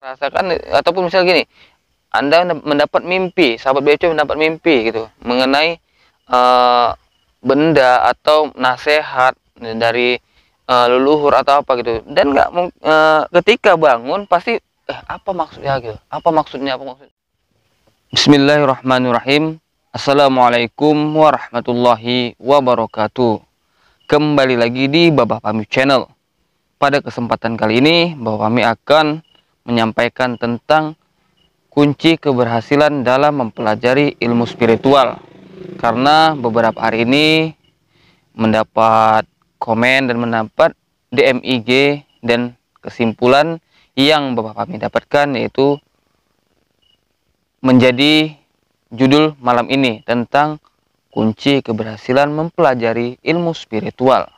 Rasakan, ataupun misal gini, Anda mendapat mimpi, sahabat BFC mendapat mimpi gitu mengenai benda atau nasihat dari leluhur atau apa gitu, dan ketika bangun pasti apa maksudnya gitu, apa maksudnya. Bismillahirrahmanirrahim. Assalamualaikum warahmatullahi wabarakatuh. Kembali lagi di Babah Pami Channel. Pada kesempatan kali ini Babah Pami akan menyampaikan tentang kunci keberhasilan dalam mempelajari ilmu spiritual. Karena beberapa hari ini mendapat komen dan mendapat DM IG, dan kesimpulan yang Babah Pami dapatkan yaitu menjadi judul malam ini tentang kunci keberhasilan mempelajari ilmu spiritual.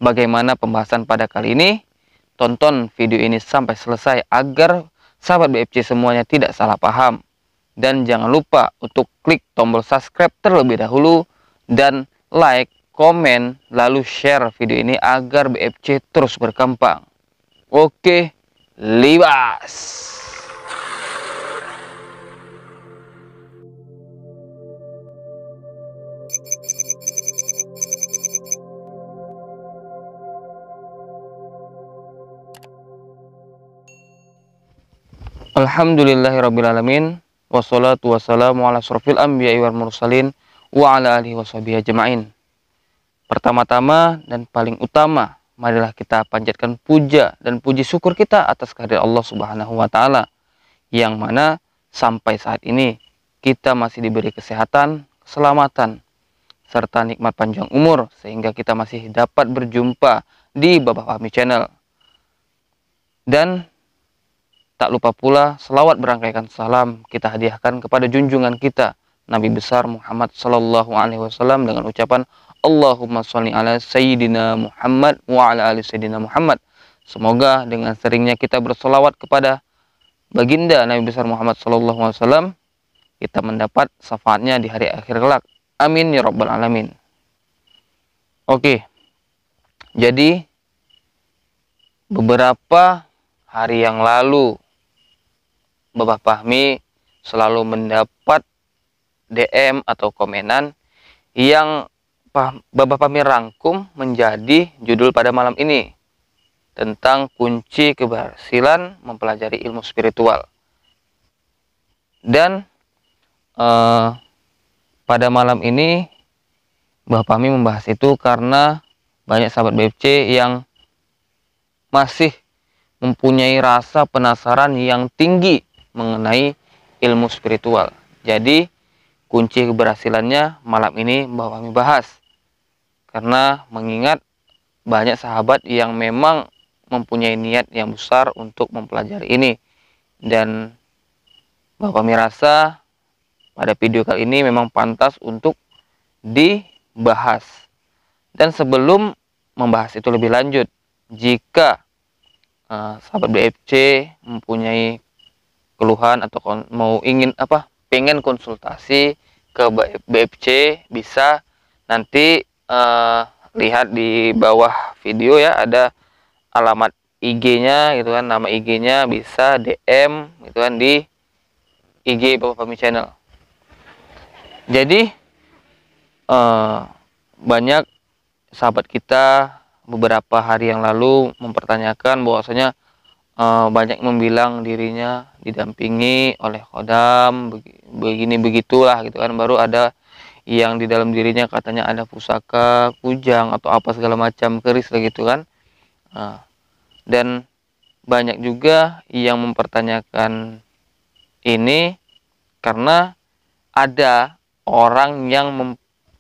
Bagaimana pembahasan pada kali ini? Tonton video ini sampai selesai agar sahabat BFC semuanya tidak salah paham. Dan jangan lupa untuk klik tombol subscribe terlebih dahulu dan like, komen, lalu share video ini agar BFC terus berkembang. Oke, libas! Alhamdulillahirrabbilalamin. Wassalatu wassalamu ala asrofil anbiya'i wal mursalin wa ala alihi washabihi ajma'in. Pertama-tama dan paling utama, marilah kita panjatkan puja dan puji syukur kita atas kehadirat Allah Subhanahu wa Ta'ala, yang mana sampai saat ini kita masih diberi kesehatan, keselamatan, serta nikmat panjang umur, sehingga kita masih dapat berjumpa di Babah Pami Channel. Dan tak lupa pula selawat berangkaikan salam kita hadiahkan kepada junjungan kita Nabi besar Muhammad Sallallahu Alaihi Wasallam dengan ucapan Allahumma sholli ala Sayyidina Muhammad wa ala ali Sayyidina Muhammad. Semoga dengan seringnya kita berselawat kepada baginda Nabi besar Muhammad Sallallahu Alaihi Wasallam, kita mendapat syafaatnya di hari akhir kelak. Amin ya rabbal alamin. Oke, jadi beberapa hari yang lalu Babah Pami selalu mendapat DM atau komenan yang Babah Pami rangkum menjadi judul pada malam ini tentang kunci keberhasilan mempelajari ilmu spiritual. Dan pada malam ini Babah Pami membahas itu karena banyak sahabat BFC yang masih mempunyai rasa penasaran yang tinggi mengenai ilmu spiritual. Jadi kunci keberhasilannya malam ini Babah Pami bahas, karena mengingat banyak sahabat yang memang mempunyai niat yang besar untuk mempelajari ini, dan Babah Pami rasa pada video kali ini memang pantas untuk dibahas. Dan sebelum membahas itu lebih lanjut, jika sahabat BFC mempunyai keluhan atau pengen konsultasi ke BFC, bisa nanti lihat di bawah video ya, ada alamat IG-nya gitu kan, nama IG-nya, bisa DM gitu kan di IG Babah Pami Channel. Jadi banyak sahabat kita beberapa hari yang lalu mempertanyakan bahwasanya banyak membilang dirinya didampingi oleh khodam, begini begitulah gitu kan. Baru ada yang di dalam dirinya katanya ada pusaka, kujang atau apa segala macam, keris gitu kan. Dan banyak juga yang mempertanyakan ini karena ada orang yang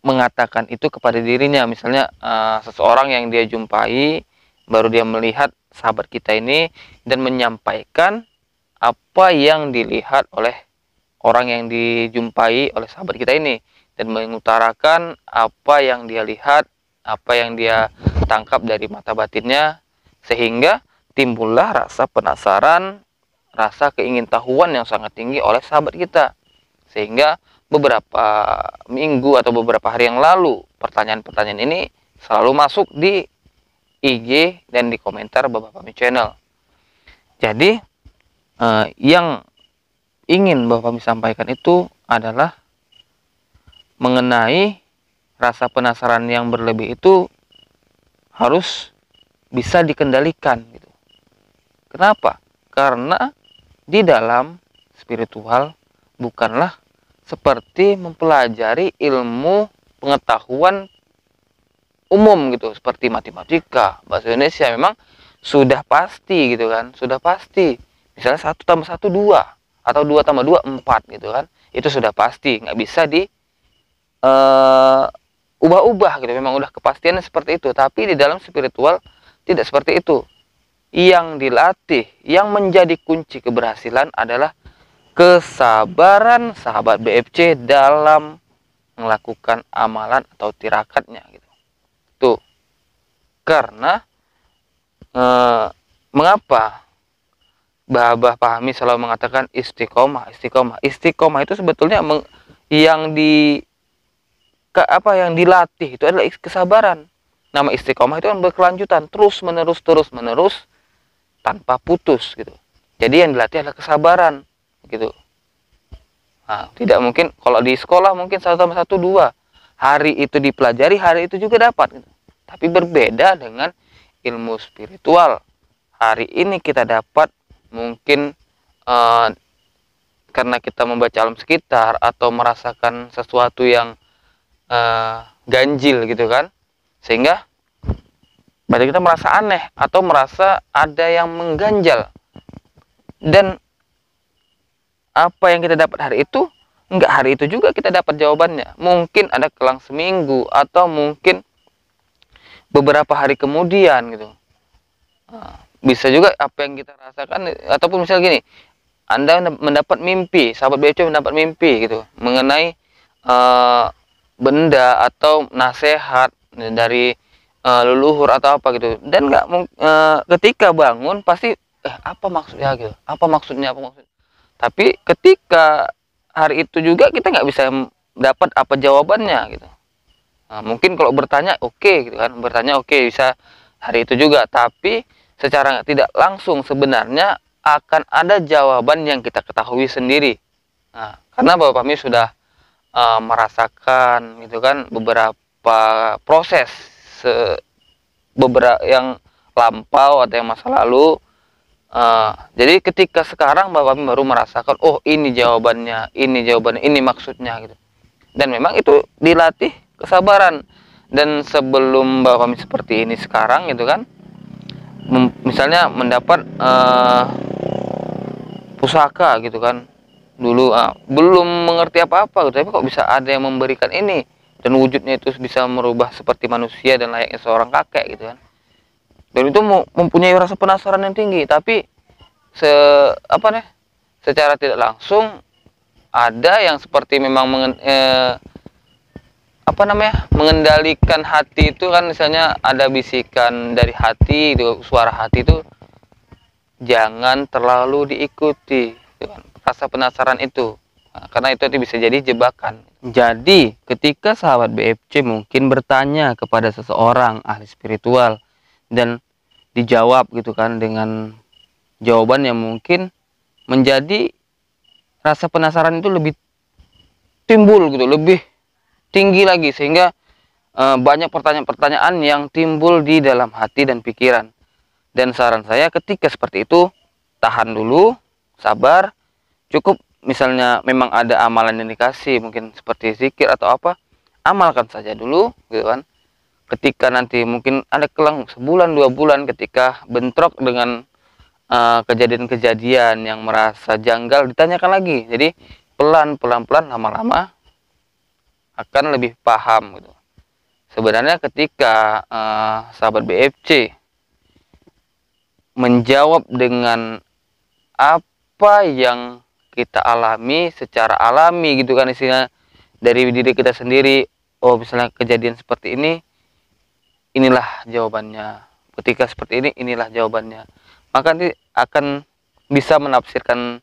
mengatakan itu kepada dirinya. Misalnya seseorang yang dia jumpai, baru dia melihat sahabat kita ini dan menyampaikan apa yang dilihat oleh orang yang dijumpai oleh sahabat kita ini, dan mengutarakan apa yang dia lihat, apa yang dia tangkap dari mata batinnya, sehingga timbullah rasa penasaran, rasa keingintahuan yang sangat tinggi oleh sahabat kita. Sehingga beberapa minggu atau beberapa hari yang lalu pertanyaan-pertanyaan ini selalu masuk di IG dan di komentar Bapak Fahmi Channel. Jadi yang ingin Bapak Fahmi sampaikan itu adalah mengenai rasa penasaran yang berlebih itu harus bisa dikendalikan gitu. Kenapa? Karena di dalam spiritual bukanlah seperti mempelajari ilmu pengetahuan umum gitu, seperti matematika, bahasa Indonesia. Memang sudah pasti gitu kan, sudah pasti. Misalnya 1 tambah 1 2 atau 2 tambah 2 4 gitu kan. Itu sudah pasti, nggak bisa di ubah-ubah gitu. Memang udah kepastiannya seperti itu. Tapi di dalam spiritual tidak seperti itu. Yang dilatih, yang menjadi kunci keberhasilan adalah kesabaran sahabat BFC dalam melakukan amalan atau tirakatnya gitu. Tuh. Karena mengapa Babah Fahmi selalu mengatakan istiqomah, istiqomah. Istiqomah itu sebetulnya yang yang dilatih itu adalah kesabaran. Nama istiqomah itu kan berkelanjutan, terus menerus tanpa putus gitu. Jadi yang dilatih adalah kesabaran gitu. Nah, tidak mungkin kalau di sekolah mungkin 1 tambah 1 2. Hari itu dipelajari, hari itu juga dapat gitu. Tapi berbeda dengan ilmu spiritual. Hari ini kita dapat mungkin karena kita membaca alam sekitar atau merasakan sesuatu yang ganjil gitu kan. Sehingga berarti kita merasa aneh atau merasa ada yang mengganjal. Dan apa yang kita dapat hari itu, enggak hari itu juga kita dapat jawabannya. Mungkin ada kelang seminggu atau mungkin beberapa hari kemudian gitu. Bisa juga apa yang kita rasakan, ataupun misal gini, Anda mendapat mimpi, sahabat BFC mendapat mimpi gitu mengenai benda atau nasihat dari leluhur atau apa gitu, dan ketika bangun pasti apa maksudnya gitu, apa maksudnya. Tapi ketika hari itu juga kita nggak bisa dapat apa jawabannya gitu. Nah, mungkin kalau bertanya oke gitu kan, bertanya oke, bisa hari itu juga, tapi secara tidak langsung sebenarnya akan ada jawaban yang kita ketahui sendiri. Nah, karena Bapak Fahmi sudah merasakan gitu kan beberapa proses beberapa yang lampau atau yang masa lalu. Jadi ketika sekarang Bapak Fahmi baru merasakan, oh ini jawabannya, ini maksudnya gitu. Dan memang itu dilatih kesabaran. Dan sebelum Bapak Fahmi seperti ini sekarang gitu kan, misalnya mendapat pusaka gitu kan, dulu belum mengerti apa-apa gitu, tapi kok bisa ada yang memberikan ini dan wujudnya itu bisa merubah seperti manusia dan layaknya seorang kakek gitu kan. Dan itu mempunyai rasa penasaran yang tinggi, tapi secara tidak langsung ada yang seperti memang mengendalikan hati itu kan. Misalnya ada bisikan dari hati itu, suara hati itu jangan terlalu diikuti gitu kan, rasa penasaran itu. Nah, karena itu bisa jadi jebakan. Jadi ketika sahabat BFC mungkin bertanya kepada seseorang ahli spiritual dan dijawab gitu kan dengan jawaban yang mungkin menjadi rasa penasaran itu lebih timbul gitu, lebih tinggi lagi, sehingga banyak pertanyaan-pertanyaan yang timbul di dalam hati dan pikiran. Dan saran saya ketika seperti itu, tahan dulu, sabar, cukup misalnya memang ada amalan yang dikasih, mungkin seperti zikir atau apa, amalkan saja dulu gitu kan. Ketika nanti mungkin ada kelang sebulan 2 bulan ketika bentrok dengan kejadian-kejadian yang merasa janggal, ditanyakan lagi. Jadi pelan lama-lama akan lebih paham gitu. Sebenarnya ketika sahabat BFC menjawab dengan apa yang kita alami secara alami gitu kan, istilah dari diri kita sendiri, oh misalnya kejadian seperti ini, inilah jawabannya. Ketika seperti ini, inilah jawabannya. Maka nanti akan bisa menafsirkan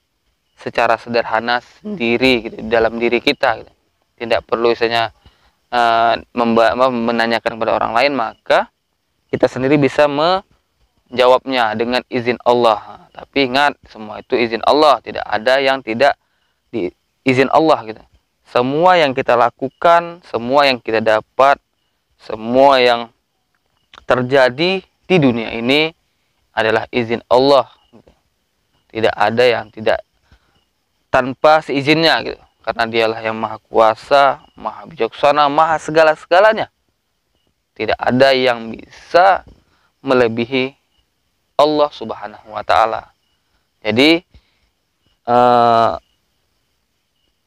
secara sederhana sendiri gitu, dalam diri kita gitu. Tidak perlu misalnya menanyakan kepada orang lain, maka kita sendiri bisa menjawabnya dengan izin Allah. Tapi ingat, semua itu izin Allah, tidak ada yang tidak diizin Allah gitu. Semua yang kita lakukan, semua yang kita dapat, semua yang terjadi di dunia ini adalah izin Allah. Tidak ada yang tidak tanpa seizinnya gitu. Karena dialah yang maha kuasa, maha bijaksana, maha segala-segalanya. Tidak ada yang bisa melebihi Allah Subhanahu wa Ta'ala. Jadi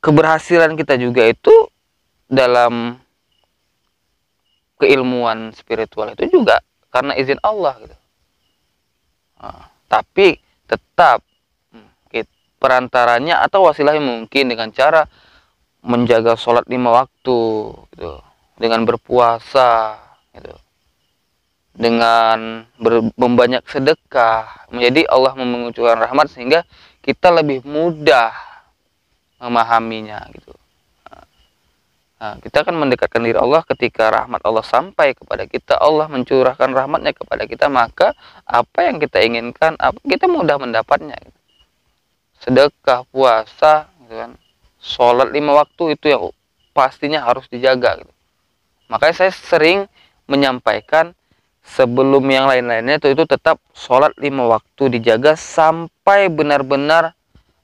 keberhasilan kita juga itu dalam keilmuan spiritual itu juga karena izin Allah gitu. Tapi tetap perantaranya atau wasilahnya mungkin dengan cara menjaga sholat 5 waktu gitu, dengan berpuasa gitu, dengan membanyak sedekah, menjadi Allah mengucurkan rahmat sehingga kita lebih mudah memahaminya gitu. Nah, kita akan mendekatkan diri Allah ketika rahmat Allah sampai kepada kita, Allah mencurahkan rahmatnya kepada kita, maka apa yang kita inginkan, kita mudah mendapatnya gitu. Sedekah, puasa gitu kan, sholat 5 waktu itu yang pastinya harus dijaga gitu. Makanya saya sering menyampaikan sebelum yang lain-lainnya itu tetap sholat 5 waktu dijaga sampai benar-benar,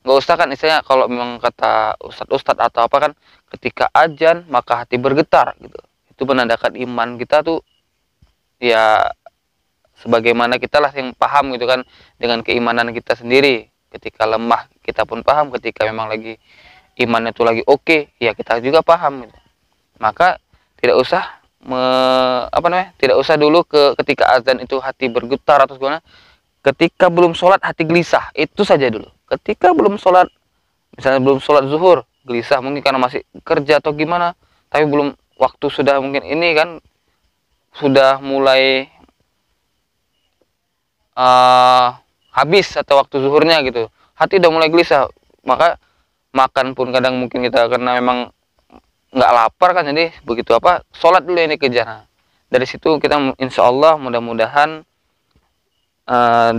nggak usah kan istilahnya kalau memang kata ustadz atau apa kan, ketika azan maka hati bergetar gitu. Itu menandakan iman kita tuh ya sebagaimana kita lah yang paham gitu kan dengan keimanan kita sendiri. Ketika lemah kita pun paham, ketika memang lagi imannya itu lagi oke, ya kita juga paham gitu. Maka tidak usah tidak usah dulu ketika azan itu hati bergetar atau gimana. Ketika belum sholat hati gelisah, itu saja dulu. Ketika belum sholat, misalnya belum sholat zuhur, gelisah mungkin karena masih kerja atau gimana, tapi belum waktu sudah mungkin ini kan sudah mulai habis atau waktu zuhurnya gitu, hati udah mulai gelisah, maka makan pun kadang mungkin kita karena memang nggak lapar kan, jadi begitu apa sholat dulu ini kejar. Nah, dari situ kita insya Allah mudah-mudahan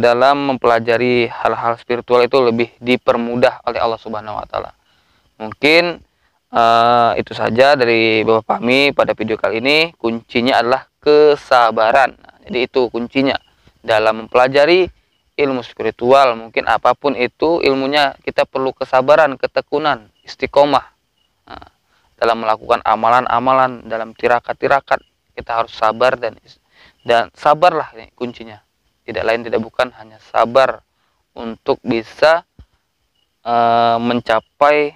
dalam mempelajari hal-hal spiritual itu lebih dipermudah oleh Allah Subhanahu wa Ta'ala. Mungkin itu saja dari Bapak kami pada video kali ini. Kuncinya adalah kesabaran. Nah, jadi itu kuncinya dalam mempelajari ilmu spiritual. Mungkin apapun itu ilmunya, kita perlu kesabaran, ketekunan, istiqomah. Nah, dalam melakukan amalan-amalan, dalam tirakat-tirakat, kita harus sabar dan sabarlah ini kuncinya. Tidak lain tidak bukan hanya sabar untuk bisa mencapai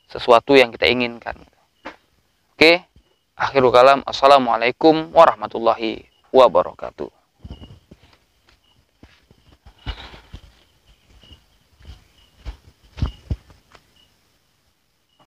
sesuatu yang kita inginkan. Oke, akhirul kalam. Assalamualaikum warahmatullahi wabarakatuh.